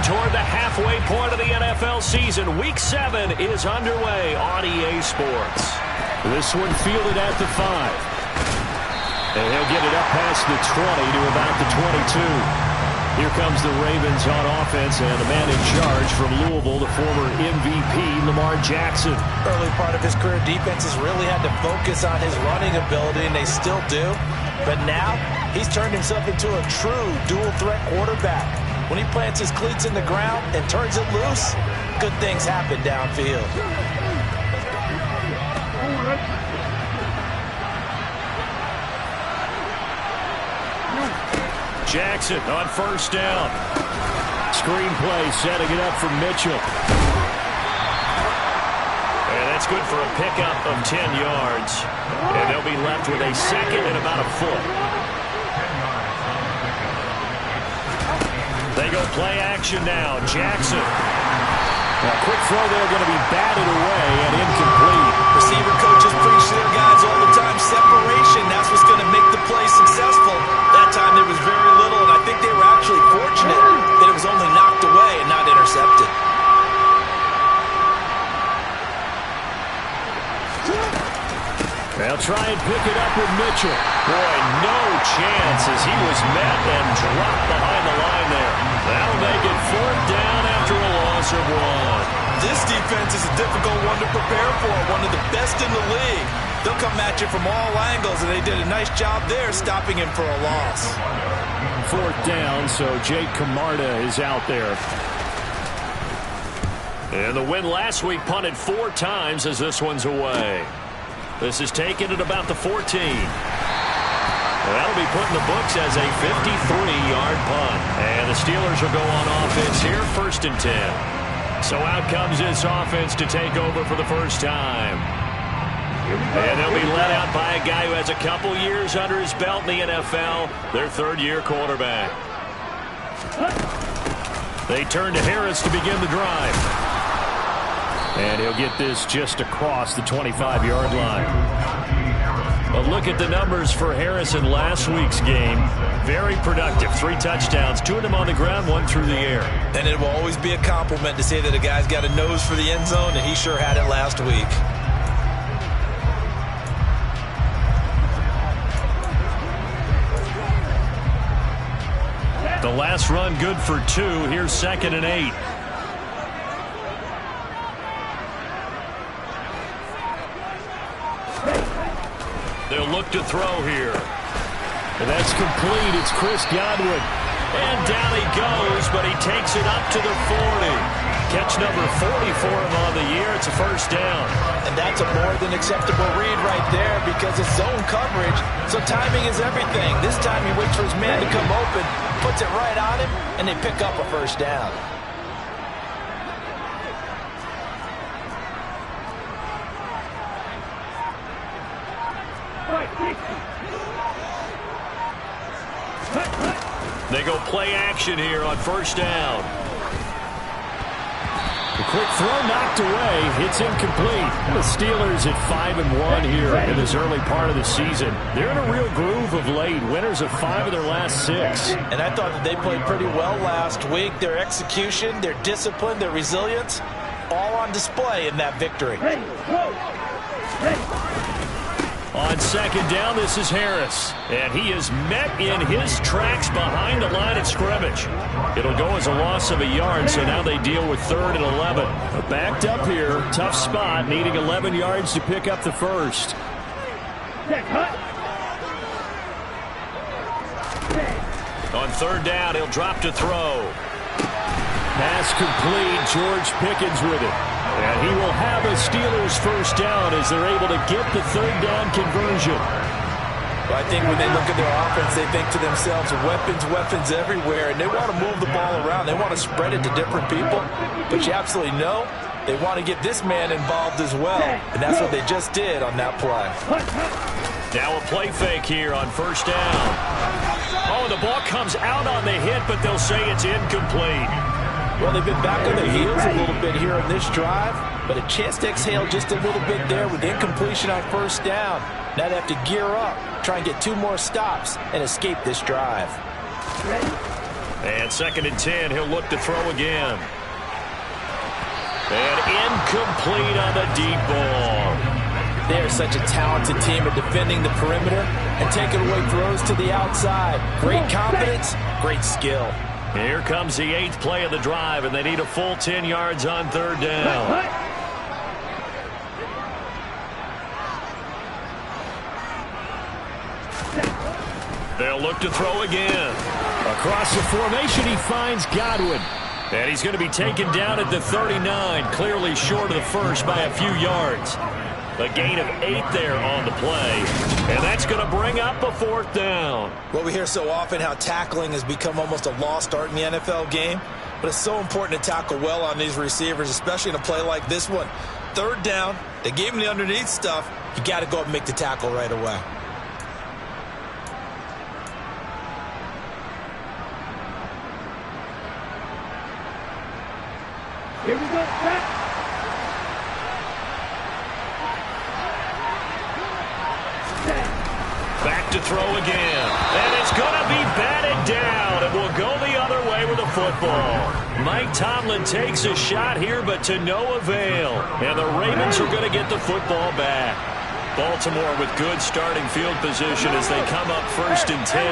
toward the halfway point of the NFL season. Week 7 is underway on EA Sports. This one fielded at the 5. And he'll get it up past the 20 to about the 22. Here comes the Ravens on offense, and the man in charge from Louisville, the former MVP, Lamar Jackson. Early part of his career, defenses really had to focus on his running ability, and they still do. But now, he's turned himself into a true dual-threat quarterback. When he plants his cleats in the ground and turns it loose, good things happen downfield. Jackson on first down. Screenplay setting it up for Mitchell. And that's good for a pickup of 10 yards. And they'll be left with a second and about a foot. They go play action now. Jackson. A quick throw there going to be batted away and incomplete. Receiver coaches preach to their guys all the time. Separation, that's what's going to make the play successful. That time there was very little, and I think they were actually fortunate that it was only knocked away and not intercepted. They'll try and pick it up with Mitchell. Boy, no chance as he was met and dropped behind the line there. That'll make it 4th down after a loss of 1. This defense is a difficult one to prepare for, one of the best in the league. They'll come at you from all angles, and they did a nice job there stopping him for a loss. 4th down, so Jake Camarda is out there. And the win last week punted 4 times as this one's away. This is taken at about the 14. That'll be put in the books as a 53-yard punt. And the Steelers will go on offense here, 1st and 10. So out comes this offense to take over for the first time. And they'll be led out by a guy who has a couple years under his belt in the NFL, their 3rd-year quarterback. They turn to Harris to begin the drive. And he'll get this just across the 25-yard line. But look at the numbers for Harris in last week's game. Very productive. 3 touchdowns, 2 of them on the ground, 1 through the air. And it will always be a compliment to say that a guy's got a nose for the end zone, and he sure had it last week. The last run good for 2. Here's 2nd and 8. They'll look to throw here. And that's complete. It's Chris Godwin. And down he goes, but he takes it up to the 40. Catch number 40 for him on the year. It's a 1st down. And that's a more than acceptable read right there because it's zone coverage, so timing is everything. This time he waits for his man to come open, puts it right on him, and they pick up a 1st down. They go play action here on 1st down. The quick throw knocked away. It's incomplete. The Steelers at 5-1 here in this early part of the season. They're in a real groove of late. Winners of 5 of their last 6. And I thought that they played pretty well last week. Their execution, their discipline, their resilience, all on display in that victory. On 2nd down, this is Harris. And he is met in his tracks behind the line of scrimmage. It'll go as a loss of a yard, so now they deal with 3rd and 11. Backed up here, tough spot, needing 11 yards to pick up the 1st. On 3rd down, he'll drop to throw. Pass complete, George Pickens with it. And he will have a Steelers 1st down as they're able to get the 3rd down conversion. Well, I think when they look at their offense, they think to themselves, weapons everywhere, and they want to move the ball around. They want to spread it to different people, but you absolutely know they want to get this man involved as well, and that's what they just did on that play. Now a play fake here on 1st down. Oh, the ball comes out on the hit, but they'll say it's incomplete. Well, they've been back on their heels a little bit here on this drive, but a chance to exhale just a little bit there with incompletion on 1st down. Now they have to gear up, try and get 2 more stops, and escape this drive. And 2nd and 10, he'll look to throw again. And incomplete on the deep ball. They're such a talented team at defending the perimeter and taking away throws to the outside. Great confidence, great skill. Here comes the 8th play of the drive, and they need a full 10 yards on 3rd down. They'll look to throw again. Across the formation, he finds Godwin. And he's going to be taken down at the 39, clearly short of the first by a few yards. A gain of 8 there on the play. And that's going to bring up a 4th down. Well, we hear so often how tackling has become almost a lost art in the NFL game. But it's so important to tackle well on these receivers, especially in a play like this one. 3rd down, they gave him the underneath stuff. You got to go up and make the tackle right away. Here we go. Back to throw again. And it's going to be batted down. And will go the other way with the football. Mike Tomlin takes a shot here, but to no avail. And the Ravens are going to get the football back. Baltimore with good starting field position as they come up 1st and 10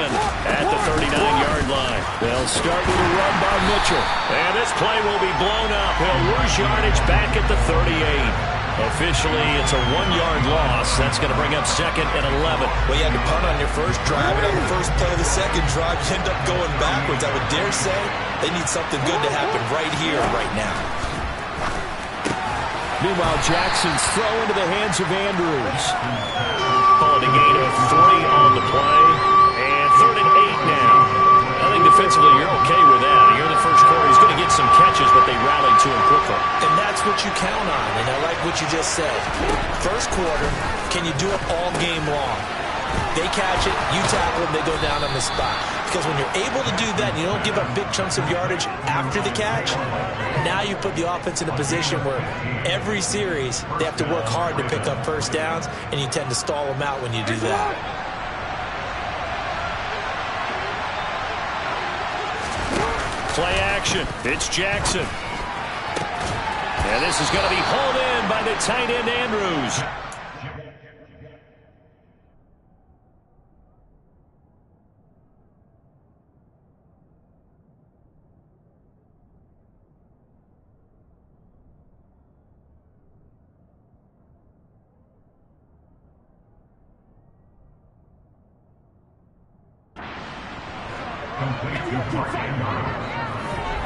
at the 39-yard line. They'll start with a run by Mitchell. And this play will be blown up. He'll lose yardage back at the 38. Officially, it's a 1-yard loss. That's going to bring up 2nd and 11. Well, you had to punt on your first drive, and on the first play of the second drive, you end up going backwards. I would dare say they need something good to happen right here, right now. Meanwhile, Jackson's throw into the hands of Andrews. Calling a gain of 3 on the play. And 3rd and 8 now. I think defensively you're okay with that. You're in the first quarter. He's going to get some catches, but they rallied to him quickly. And that's what you count on, and I like what you just said. First quarter, can you do it all game long? They catch it, you tackle them, they go down on the spot. Because when you're able to do that and you don't give up big chunks of yardage after the catch, now you put the offense in a position where every series they have to work hard to pick up first downs, and you tend to stall them out when you do that. Play action. It's Jackson. And this is going to be hauled in by the tight end Andrews.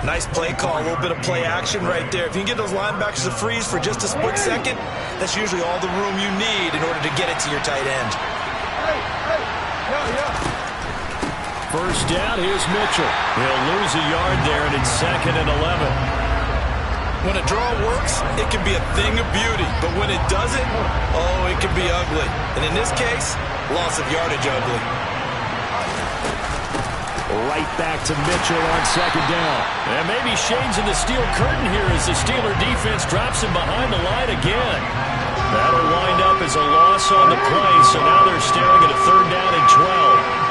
Nice play call, a little bit of play action right there. If you can get those linebackers to freeze for just a split second, that's usually all the room you need in order to get it to your tight end. First down, here's Mitchell. He'll lose a yard there, and it's 2nd and 11. When a draw works, it can be a thing of beauty. But when it doesn't, oh, it can be ugly. And in this case, loss of yardage ugly. Right back to Mitchell on 2nd down. And maybe shades in the steel curtain here as the Steeler defense drops him behind the line again. That'll wind up as a loss on the play, so now they're staring at a 3rd down and 12.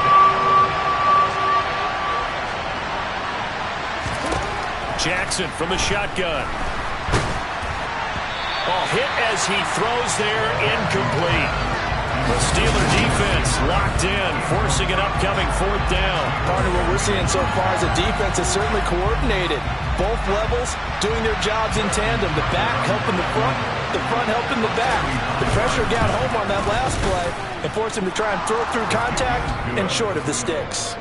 Jackson from the shotgun. Oh, hit as he throws there, incomplete. The Steeler defense locked in, forcing an upcoming 4th down. Partner, what we're seeing so far is a defense is certainly coordinated. Both levels doing their jobs in tandem. The back helping the front helping the back. The pressure got home on that last play and forced him to try and throw through contact and short of the sticks.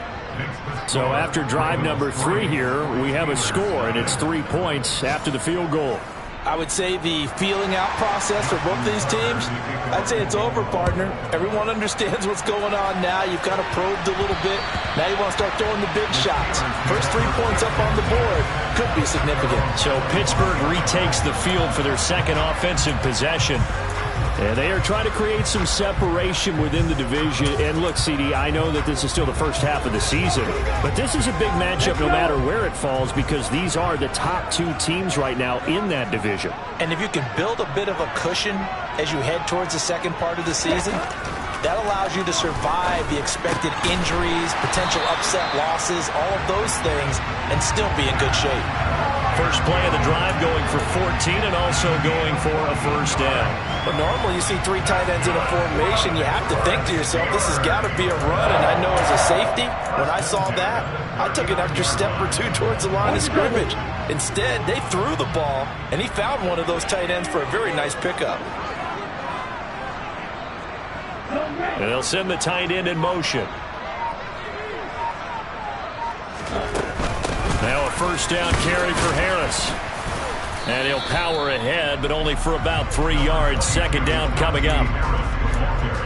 So after drive number 3 here, we have a score, and it's 3 points after the field goal. I would say the feeling out process for both these teams, I'd say it's over, partner. Everyone understands what's going on now. You've kind of probed a little bit. Now you want to start throwing the big shots. First 3 points up on the board could be significant. So Pittsburgh retakes the field for their 2nd offensive possession. And they are trying to create some separation within the division. And look, CD, I know that this is still the first half of the season, but this is a big matchup no matter where it falls because these are the top 2 teams right now in that division. And if you can build a bit of a cushion as you head towards the second part of the season, That allows you to survive the expected injuries, potential upset losses, all of those things, and still be in good shape. First play of the drive going for 14 and also going for a first down. But normally you see three tight ends in a formation, you have to think to yourself, this has got to be a run. And I know as a safety, when I saw that, I took an extra step or two towards the line of scrimmage. Instead, they threw the ball, and he found one of those tight ends for a very nice pickup. And they'll send the tight end in motion. Now a first down carry for Harris. And he'll power ahead, but only for about 3 yards. Second down coming up.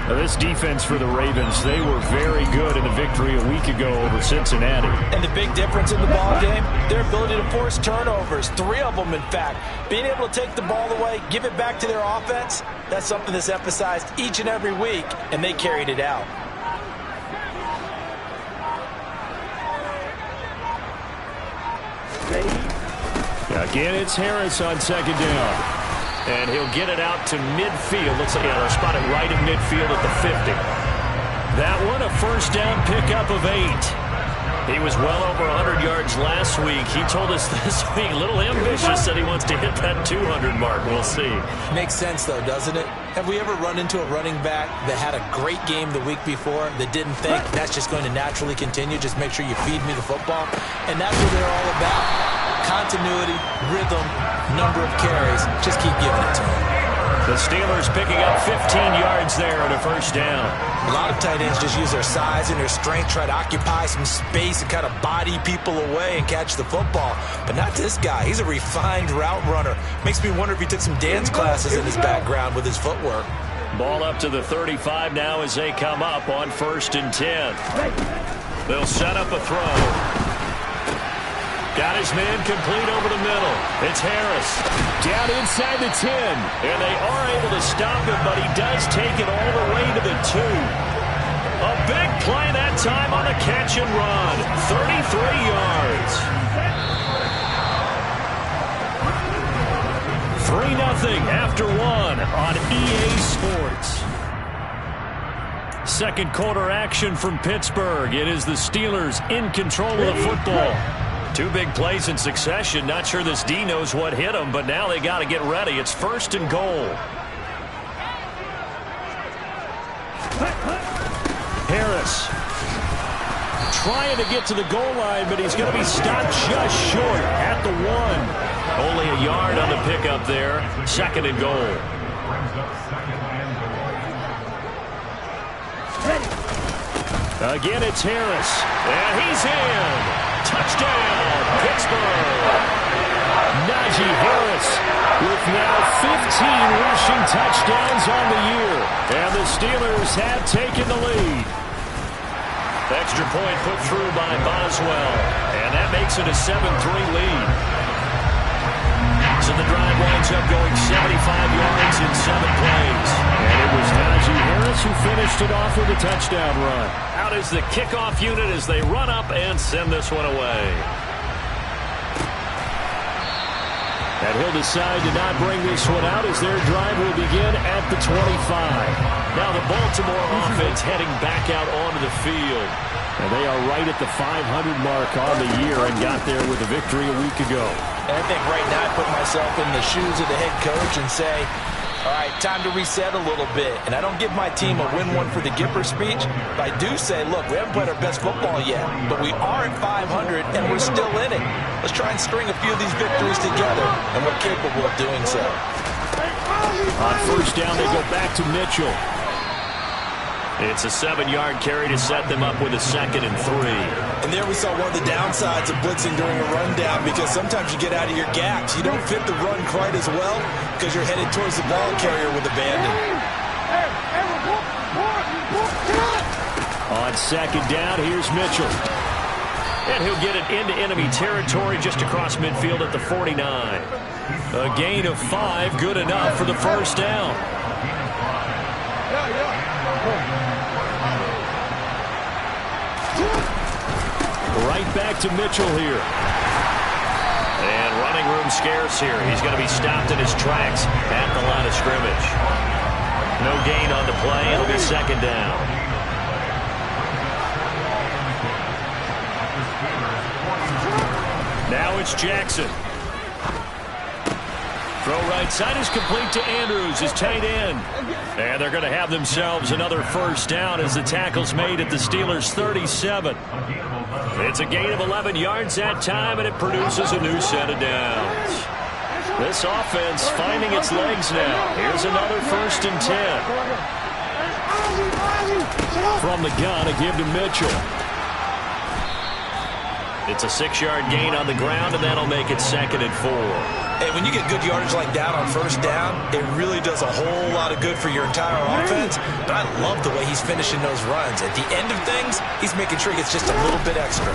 Now this defense for the Ravens, they were very good in the victory a week ago over Cincinnati. And the big difference in the ball game, their ability to force turnovers. 3 of them, in fact. Being able to take the ball away, give it back to their offense, that's something that's emphasized each and every week, and they carried it out. Again, it's Harris on second down. And he'll get it out to midfield. Looks like they'll spot it right at midfield at the 50. That one, a first down pickup of 8. He was well over 100 yards last week. He told us this week, a little ambitious, said he wants to hit that 200 mark. We'll see. Makes sense, though, doesn't it? Have we ever run into a running back that had a great game the week before that didn't think that's just going to naturally continue? Just make sure you feed me the football. And that's what they're all about. Continuity, rhythm, number of carries. Just keep giving it to him. The Steelers picking up 15 yards there on a first down. A lot of tight ends just use their size and their strength, try to occupy some space and kind of body people away and catch the football. But not this guy. He's a refined route runner. Makes me wonder if he took some dance classes in his background with his footwork. Ball up to the 35 now as they come up on 1st and 10. They'll set up a throw. Got his man complete over the middle. It's Harris. Down inside the 10. And they are able to stop him, but he does take it all the way to the 2. A big play that time on the catch and run. 33 yards. 3-0 after 1 on EA Sports. Second quarter action from Pittsburgh. It is the Steelers in control of the football. 2 big plays in succession. Not sure this D knows what hit him, but now they got to get ready. It's 1st and goal. Harris trying to get to the goal line, but he's going to be stopped just short at the 1. Only a yard on the pickup there. 2nd and goal. Again, it's Harris. And he's in. Touchdown, Pittsburgh. Najee Harris with now 15 rushing touchdowns on the year. And the Steelers have taken the lead. Extra point put through by Boswell. And that makes it a 7-3 lead. So the drive winds up going 75 yards in 7 plays. And it was Najee Harris who finished it off with a touchdown run. Out is the kickoff unit as they run up and send this one away. And he'll decide to not bring this one out as their drive will begin at the 25. Now the Baltimore offense heading back out onto the field. And they are right at the 500 mark on the year and got there with a victory a week ago. And I think right now I put myself in the shoes of the head coach and say, all right, time to reset a little bit. And I don't give my team a win one for the Gipper speech, but I do say, look, we haven't played our best football yet, but we are at 500 and we're still in it. Let's try and string a few of these victories together, and we're capable of doing so. On first down, they go back to Mitchell. It's a 7-yard carry to set them up with a 2nd and 3. And there we saw one of the downsides of blitzing during a rundown, because sometimes you get out of your gaps. You don't fit the run quite as well because you're headed towards the ball carrier with abandon. On 2nd down, here's Mitchell. And he'll get it into enemy territory just across midfield at the 49. A gain of 5, good enough for the first down. Right back to Mitchell here. And running room scarce here. He's going to be stopped in his tracks at the line of scrimmage. No gain on the play. It'll be second down. Now it's Jackson. Throw right side is complete to Andrews, his tight end. And they're going to have themselves another first down as the tackle's made at the Steelers' 37. It's a gain of 11 yards that time, and it produces a new set of downs. This offense finding its legs now. Here's another 1st and 10. From the gun, a give to Mitchell. It's a 6-yard gain on the ground, and that'll make it 2nd and 4. And when you get good yardage like that on first down, it really does a whole lot of good for your entire offense. But I love the way he's finishing those runs. At the end of things, he's making sure he gets just a little bit extra.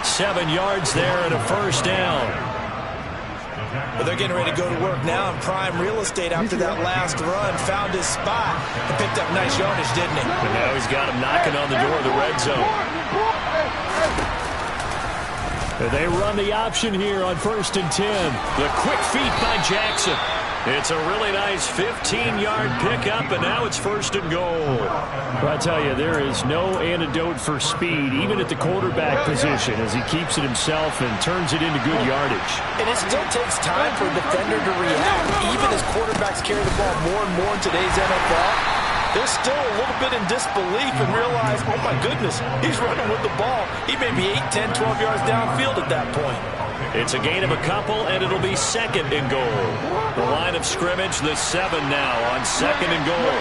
7 yards there and a first down. But they're getting ready to go to work now in prime real estate after that last run. Found his spot and picked up nice yardage, didn't he? And now he's got him knocking on the door of the red zone. They run the option here on 1st and 10. The quick feet by Jackson. It's a really nice 15-yard pickup, and now it's 1st and goal. Well, I tell you, there is no antidote for speed, even at the quarterback position, as he keeps it himself and turns it into good yardage. And it still takes time for a defender to react. Even as quarterbacks carry the ball more and more in today's NFL, they're still a little bit in disbelief and realize, oh my goodness, he's running with the ball. He may be 8, 10, 12 yards downfield at that point. It's a gain of a couple, and it'll be 2nd and goal. The line of scrimmage, the 7 now on 2nd and goal.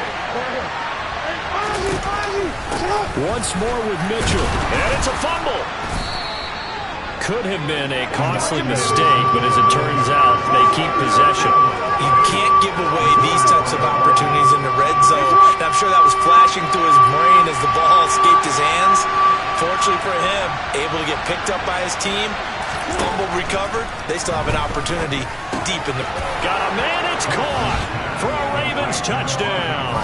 Once more with Mitchell. And it's a fumble. Could have been a costly mistake, but as it turns out, they keep possession. You can't give away these types of opportunities in the red zone. And I'm sure that was flashing through his brain as the ball escaped his hands. Fortunately for him, able to get picked up by his team, fumble recovered. They still have an opportunity deep in the... Got a man, it's caught for a Ravens touchdown.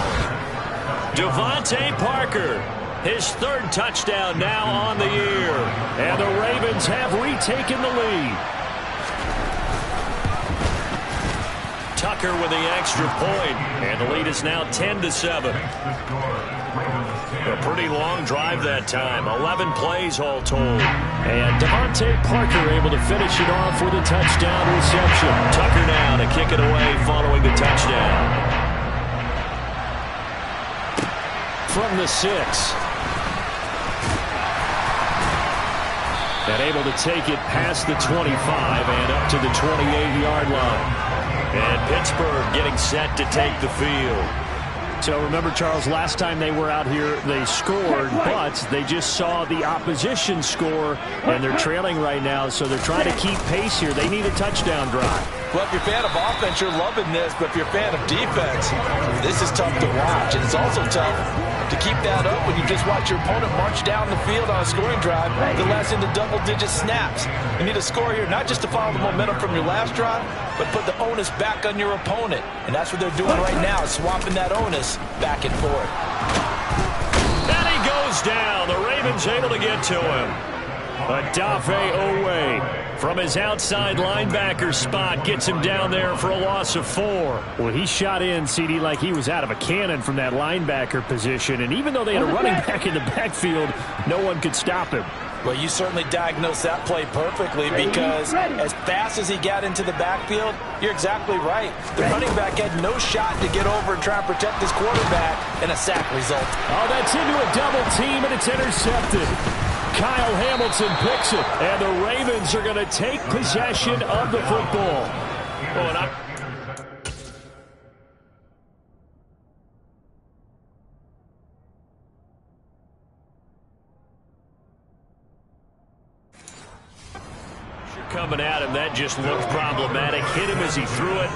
Devontae Parker, his 3rd touchdown now on the year. And the Ravens have retaken the lead. Tucker with the extra point, and the lead is now 10-7. A pretty long drive that time, 11 plays all told. And Devontae Parker able to finish it off with a touchdown reception. Tucker now to kick it away following the touchdown. From the 6. And able to take it past the 25 and up to the 28-yard line. And Pittsburgh getting set to take the field. So remember, Charles, last time they were out here, they scored, but they just saw the opposition score, and they're trailing right now, so they're trying to keep pace here. They need a touchdown drive. Well, if you're a fan of offense, you're loving this, but if you're a fan of defense, this is tough to watch, and it's also tough to keep that up when you just watch your opponent march down the field on a scoring drive that lasts into double-digit snaps. You need a score here, not just to follow the momentum from your last drive, but put the onus back on your opponent. And that's what they're doing right now, swapping that onus back and forth. And he goes down. The Ravens able to get to him. Odafe Owe from his outside linebacker spot gets him down there for a loss of 4. Well, he shot in, CD, like he was out of a cannon from that linebacker position. And even though they had a running back in the backfield, no one could stop him. Well, you certainly diagnosed that play perfectly because as fast as he got into the backfield, you're exactly right. The running back had no shot to get over and try and protect his quarterback, and a sack result. Oh, that's into a double team, and it's intercepted. Kyle Hamilton picks it, and the Ravens are going to take possession of the football. Oh, and I'm coming at him. That just looked problematic. Hit him as he threw it,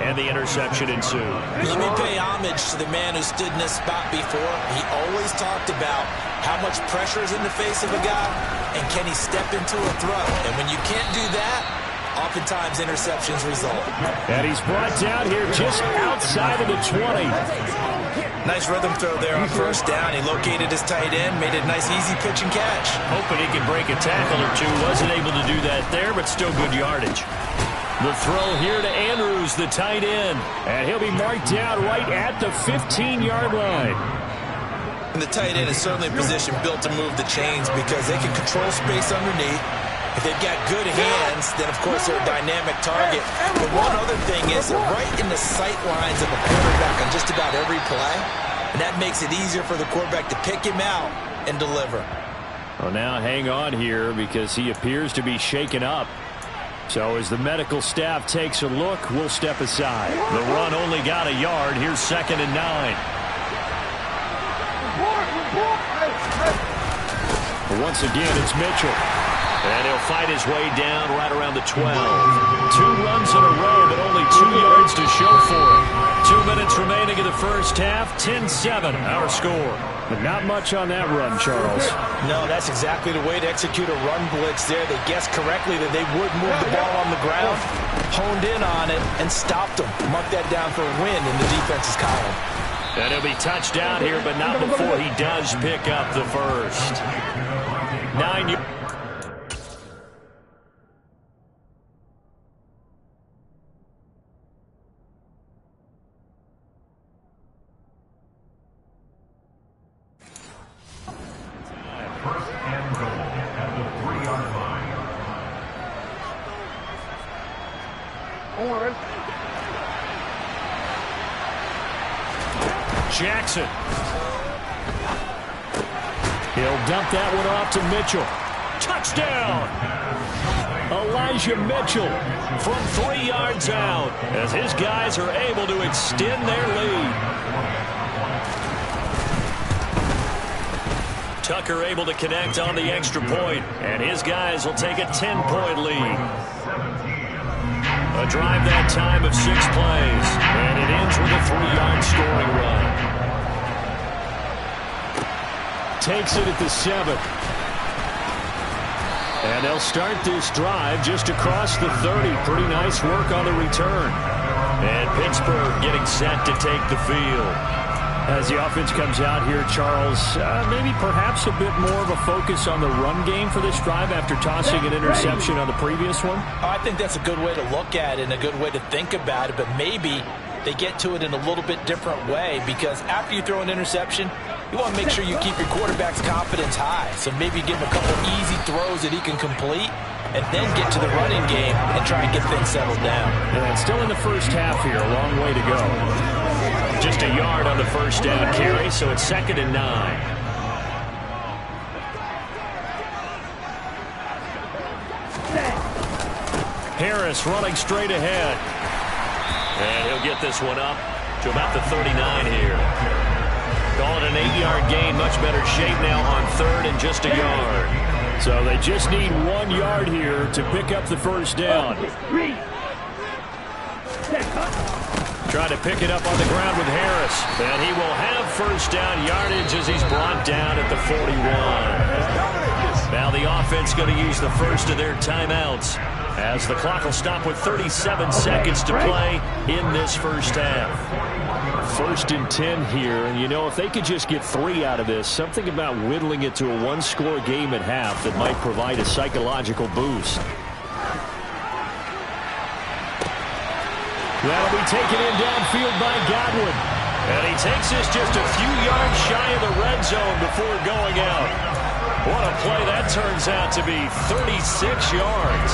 and the interception ensued. Let me pay homage to the man who stood in this spot before. He always talked about how much pressure is in the face of a guy, and can he step into a throw. And when you can't do that, oftentimes interceptions result. And he's brought down here just outside of the 20. Nice rhythm throw there on first down. He located his tight end, made it a nice easy pitch and catch. Hoping he could break a tackle or two. Wasn't able to do that there, but still good yardage. The throw here to Andrews, the tight end. And he'll be marked down right at the 15-yard line. And the tight end is certainly a position built to move the chains because they can control space underneath. If they've got good hands, then, of course, they're a dynamic target. But one other thing is they're right in the sight lines of a quarterback on just about every play. And that makes it easier for the quarterback to pick him out and deliver. Well, now hang on here because he appears to be shaken up. So as the medical staff takes a look, we'll step aside. The run only got a yard. Here's 2nd and 9. Once again, it's Mitchell. And he'll fight his way down right around the 12. 2 runs in a row, but only 2 yards to show for it. 2 minutes remaining in the first half. 10-7, our score. But not much on that run, Charles. No, that's exactly the way to execute a run blitz there. They guessed correctly that they would move the ball on the ground, honed in on it, and stopped them. Mark that down for a win in the defense's column. And he'll be touched down here, but not before he does pick up the first. 9 yards. Jackson. He'll dump that one off to Mitchell. Touchdown! Elijah Mitchell from 3 yards out as his guys are able to extend their lead. Tucker able to connect on the extra point, and his guys will take a 10-point lead. A drive that time of 6 plays, and it ends with a 3-yard scoring run. Takes it at the 7. And they'll start this drive just across the 30. Pretty nice work on the return. And Pittsburgh getting set to take the field. As the offense comes out here, Charles, maybe perhaps a bit more of a focus on the run game for this drive after tossing an interception on the previous one? I think that's a good way to look at it and a good way to think about it, but maybe they get to it in a little bit different way because after you throw an interception, you want to make sure you keep your quarterback's confidence high. So maybe give him a couple easy throws that he can complete and then get to the running game and try and get things settled down. And still in the first half here, a long way to go. Just a yard on the first down carry, so it's 2nd and 9. Harris running straight ahead. And he'll get this one up to about the 39 here. Call it an 8-yard gain. Much better shape now on 3rd and just a yard. So they just need 1 yard here to pick up the first down. Trying to pick it up on the ground with Harris. And he will have first down yardage as he's brought down at the 41. Now the offense going to use the first of their timeouts as the clock will stop with 37 seconds to play in this first half. 1st and 10 here, and you know, if they could just get 3 out of this, something about whittling it to a 1-score game at half that might provide a psychological boost. That'll be taken in downfield by Godwin. And he takes this just a few yards shy of the red zone before going out. What a play that turns out to be, 36 yards.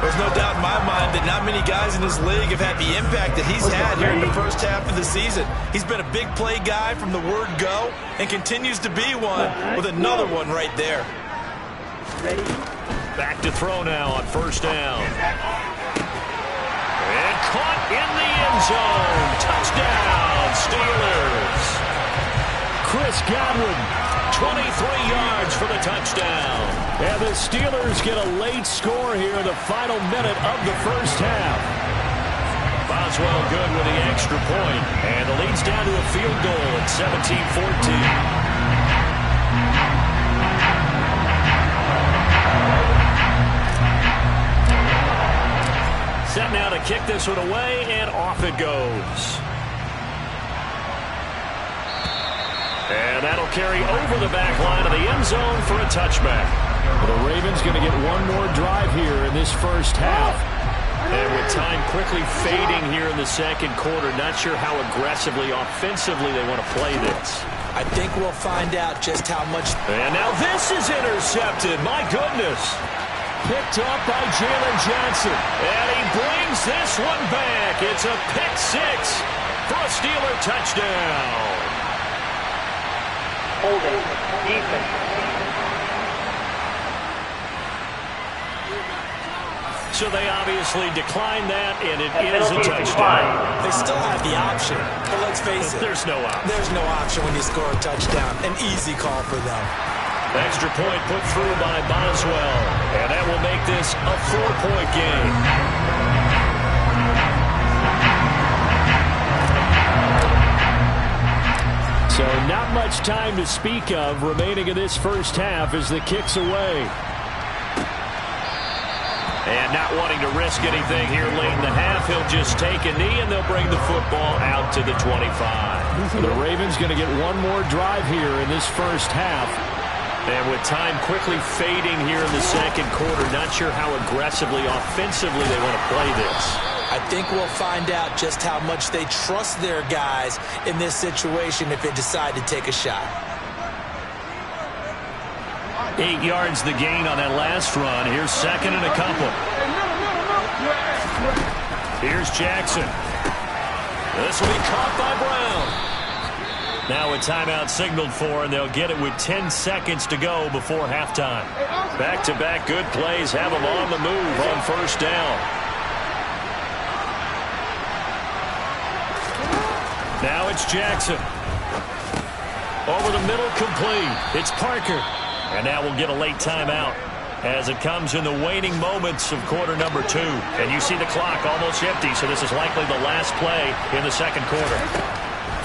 There's no doubt in my mind that not many guys in this league have had the impact that he's had here in the first half of the season. He's been a big play guy from the word go and continues to be one with another one right there. Back to throw now on first down. And caught in the end zone. Touchdown, Steelers. Chris Godwin, 23 yards for the touchdown. And the Steelers get a late score here in the final minute of the first half. Boswell good with the extra point. And the lead's down to a field goal at 17-14. Set now to kick this one away, and off it goes. And that'll carry over the back line of the end zone for a touchback. Well, the Ravens going to get one more drive here in this first half. And with time quickly fading here in the second quarter, not sure how aggressively, offensively they want to play this. I think we'll find out just how much. And now this is intercepted. My goodness. Picked up by Jalen Johnson. And he brings this one back. It's a pick six for a Steeler touchdown. Holding. Defense. So they obviously declined that, and it is a touchdown. They still have the option, but let's face it. There's no option. There's no option when you score a touchdown. An easy call for them. Extra point put through by Boswell, and that will make this a 4-point game. So not much time to speak of remaining in this first half as the kick's away. And not wanting to risk anything here late in the half, he'll just take a knee, and they'll bring the football out to the 25. The Ravens going to get one more drive here in this first half. And with time quickly fading here in the second quarter, not sure how aggressively, offensively they want to play this. I think we'll find out just how much they trust their guys in this situation if they decide to take a shot. 8 yards the gain on that last run. Here's second and a couple. Here's Jackson. This will be caught by Brown. Now a timeout signaled for, and they'll get it with 10 seconds to go before halftime. Back-to-back good plays have them on the move on first down. Now it's Jackson. Over the middle, complete. It's Parker. And now we'll get a late timeout as it comes in the waning moments of quarter number 2. And you see the clock almost empty, so this is likely the last play in the second quarter.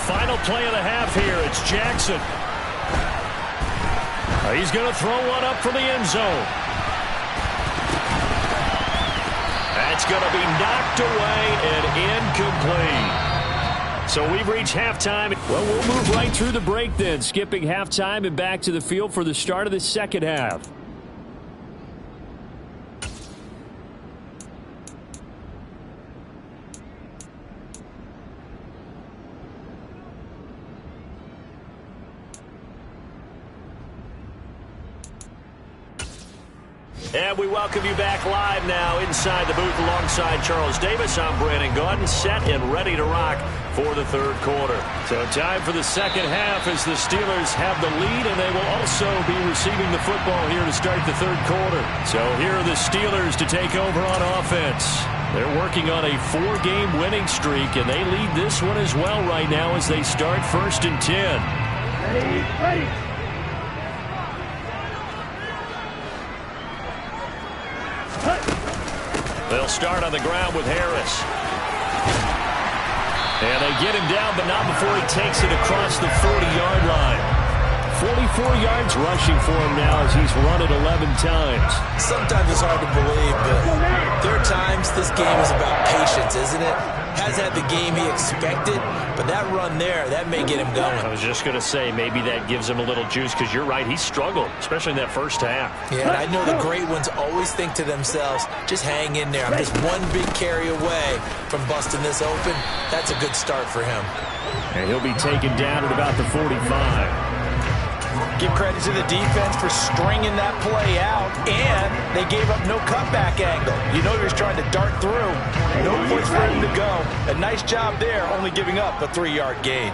Final play of the half here. It's Jackson. He's going to throw one up for the end zone. That's going to be knocked away and incomplete. So we've reached halftime. Well, we'll move right through the break then, skipping halftime and back to the field for the start of the second half. And we welcome you back live now inside the booth alongside Charles Davis. I'm Brandon Gaudin, set and ready to rock for the third quarter. So time for the second half as the Steelers have the lead, and they will also be receiving the football here to start the third quarter. So here are the Steelers to take over on offense. They're working on a 4-game winning streak, and they lead this one as well right now as they start 1st and 10. Ready. They'll start on the ground with Harris. And they get him down, but not before he takes it across the 40-yard line. 44 yards rushing for him now as he's run it 11 times. Sometimes it's hard to believe, but there are times this game is about patience, isn't it? Hasn't had the game he expected, but that run there, that may get him going. I was just going to say, maybe that gives him a little juice, because you're right, he struggled, especially in that first half. Yeah, and I know the great ones always think to themselves, just hang in there. I'm just one big carry away from busting this open. That's a good start for him. And he'll be taken down at about the 45. Give credit to the defense for stringing that play out, and they gave up no cutback angle. You know he was trying to dart through. No place for him to go. A nice job there, only giving up a 3-yard gain.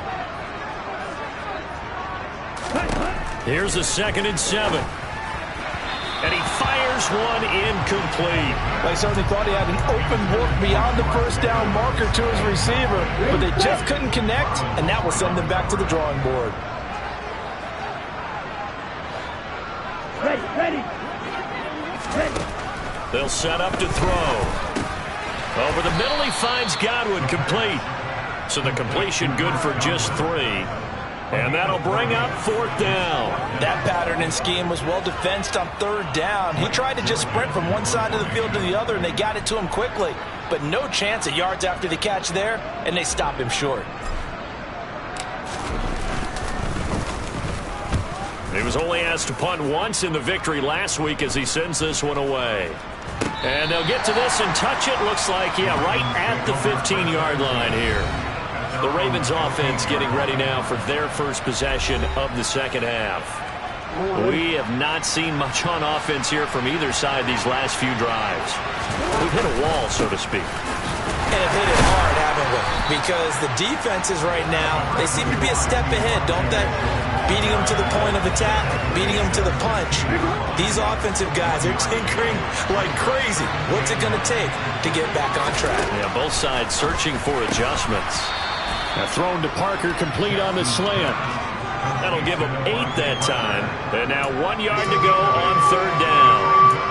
Here's a 2nd and 7. And he fires one incomplete. They certainly thought he had an open look beyond the first down marker to his receiver, but they just couldn't connect, and that will send them back to the drawing board. Ready. They'll set up to throw. Over the middle, he finds Godwin, complete. So the completion good for just 3. And that'll bring up 4th down. That pattern and scheme was well defensed on 3rd down. He tried to just sprint from one side of the field to the other, and they got it to him quickly. But no chance of yards after the catch there, and they stop him short. He was only asked to punt once in the victory last week as he sends this one away. And they'll get to this and touch it. Looks like, yeah, right at the 15-yard line here. The Ravens offense getting ready now for their first possession of the second half. We have not seen much on offense here from either side these last few drives. We've hit a wall, so to speak. And have hit it hard, haven't we? Because the defenses right now, they seem to be a step ahead, don't they? Beating them to the point of attack, beating them to the punch. These offensive guys, they're tinkering like crazy. What's it going to take to get back on track? Yeah, both sides searching for adjustments. Now thrown to Parker, complete on the slant. That'll give him 8 that time. And now 1 yard to go on third down.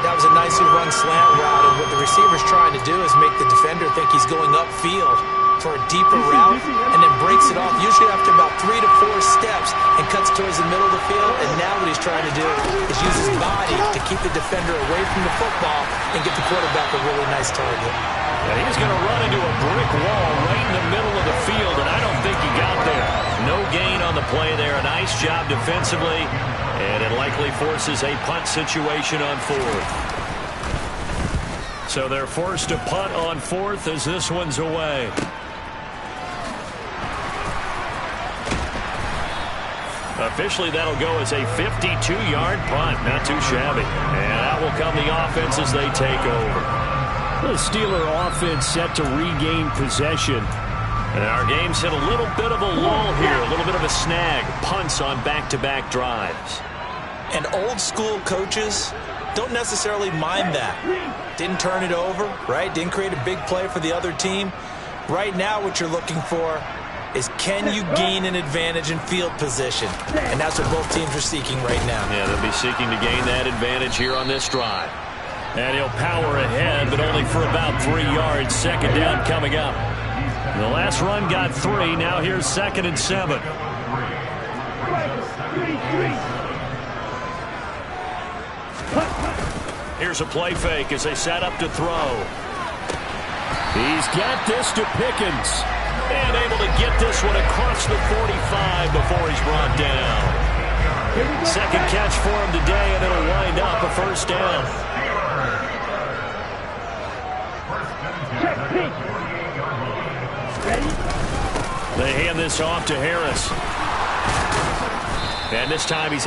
That was a nicely run slant route, and what the receiver's trying to do is make the defender think he's going upfield for a deeper route, and then breaks it off, usually after about 3 to 4 steps, and cuts towards the middle of the field. And now what he's trying to do is use his body to keep the defender away from the football and get the quarterback a really nice target. And he's going to run into a brick wall right in the middle of the field, and I don't think he got there. No gain on the play there. A nice job defensively, and it likely forces a punt situation on fourth. So they're forced to punt on fourth as this one's away. Officially, that'll go as a 52-yard punt. Not too shabby. And that will come the offense as they take over. The Steeler offense set to regain possession. And our game's hit a little bit of a lull here, a little bit of a snag. Punts on back-to-back drives. And old-school coaches don't necessarily mind that. Didn't turn it over, right? Didn't create a big play for the other team. Right now what you're looking for is, can you gain an advantage in field position? And that's what both teams are seeking right now. Yeah, they'll be seeking to gain that advantage here on this drive. And he'll power ahead, but only for about 3 yards. Second down coming up. The last run got 3. Now here's 2nd and 7. Here's a play fake as they set up to throw. He's got this to Pickens. And able to get this one across the 45 before he's brought down. Second catch for him today, and it'll wind up a first down. They hand this off to Harris. And this time he's